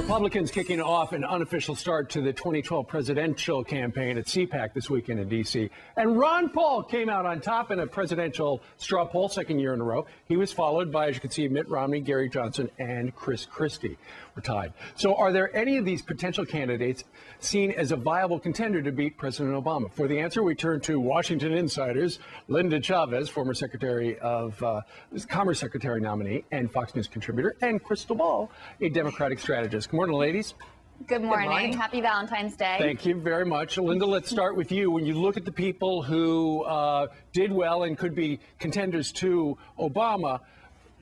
Republicans kicking off an unofficial start to the 2012 presidential campaign at CPAC this weekend in D.C. And Ron Paul came out on top in a presidential straw poll, second year in a row. He was followed by, as you can see, Mitt Romney, Gary Johnson, and Chris Christie were tied. So are there any of these potential candidates seen as a viable contender to beat President Obama? For the answer, we turn to Washington insiders, Linda Chavez, former Secretary of Commerce Secretary nominee and Fox News contributor, and Crystal Ball, a Democratic strategist. Good morning, ladies. Good morning. Happy Valentine's Day. Thank you very much. Linda, let's start with you. When you look at the people who did well and could be contenders to Obama,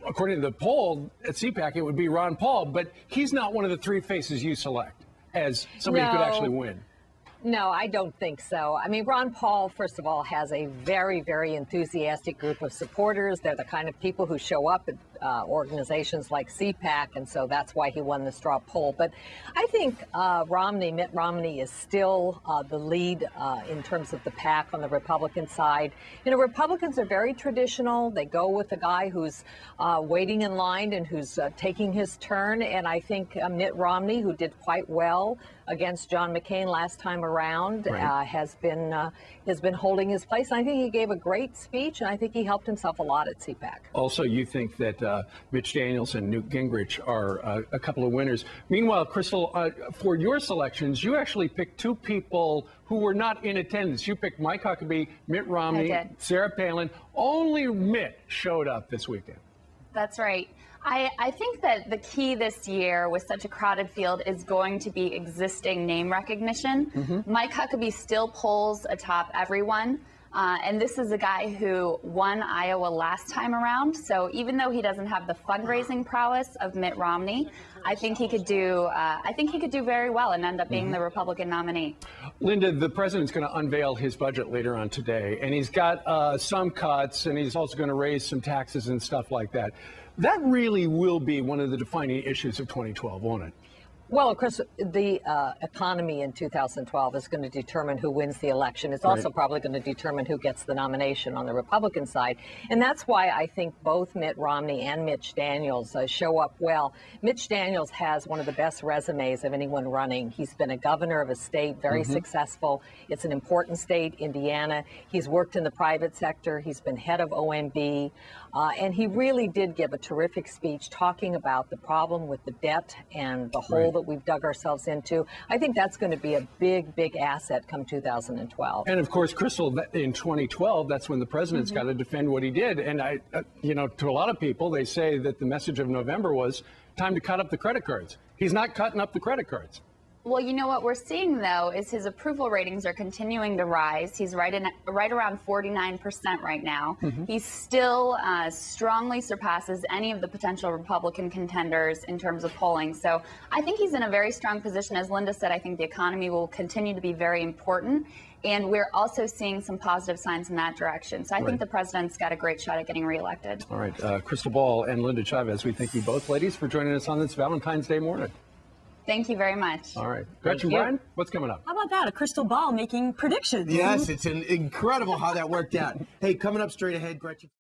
according to the poll at CPAC, it would be Ron Paul, but he's not one of the three faces you select as somebody who could actually win. No, I don't think so. I mean, Ron Paul, first of all, has a very, very enthusiastic group of supporters. They're the kind of people who show up at organizations like CPAC, and so that's why he won the straw poll. But I think Mitt Romney is still the lead in terms of the pack on the Republican side. You know, Republicans are very traditional. They go with the guy who's waiting in line and who's taking his turn. And I think Mitt Romney, who did quite well against John McCain last time around, right, has been holding his place. And I think he gave a great speech, and I think he helped himself a lot at CPAC. Also, you think that Mitch Daniels and Newt Gingrich are a couple of winners. Meanwhile, Crystal, for your selections, you actually picked two people who were not in attendance. You picked Mike Huckabee, Mitt Romney, Sarah Palin. Only Mitt showed up this weekend. That's right. I think that the key this year with such a crowded field is going to be existing name recognition. Mike Huckabee still polls atop everyone. And this is a guy who won Iowa last time around. So even though he doesn't have the fundraising prowess of Mitt Romney, I think he could do. I think he could do very well and end up being the Republican nominee. Linda, the president's going to unveil his budget later on today, and he's got some cuts, and he's also going to raise some taxes and stuff like that. That really will be one of the defining issues of 2012, won't it? Well, of course, the economy in 2012 is going to determine who wins the election. It's also probably going to determine who gets the nomination on the Republican side. And that's why I think both Mitt Romney and Mitch Daniels show up well. Mitch Daniels has one of the best resumes of anyone running. He's been a governor of a state, very successful. It's an important state, Indiana. He's worked in the private sector. He's been head of OMB. And he really did give a terrific speech talking about the problem with the debt and the hole that we've dug ourselves into. I think that's going to be a big, big asset come 2012. And of course, Crystal, in 2012, that's when the president's got to defend what he did. And you know, to a lot of people, they say that the message of November was time to cut up the credit cards. He's not cutting up the credit cards. Well, you know what we're seeing, though, is his approval ratings are continuing to rise. He's right around 49% right now. He still strongly surpasses any of the potential Republican contenders in terms of polling. So I think he's in a very strong position. As Linda said, I think the economy will continue to be very important. And we're also seeing some positive signs in that direction. So I think the president's got a great shot at getting reelected. All right. Crystal Ball and Linda Chavez, we thank you both, ladies, for joining us on this Valentine's Day morning. Thank you very much. All right. Gretchen, Brian, what's coming up? How about that? A crystal ball making predictions. Yes, it's incredible how that worked out. Hey, coming up straight ahead, Gretchen.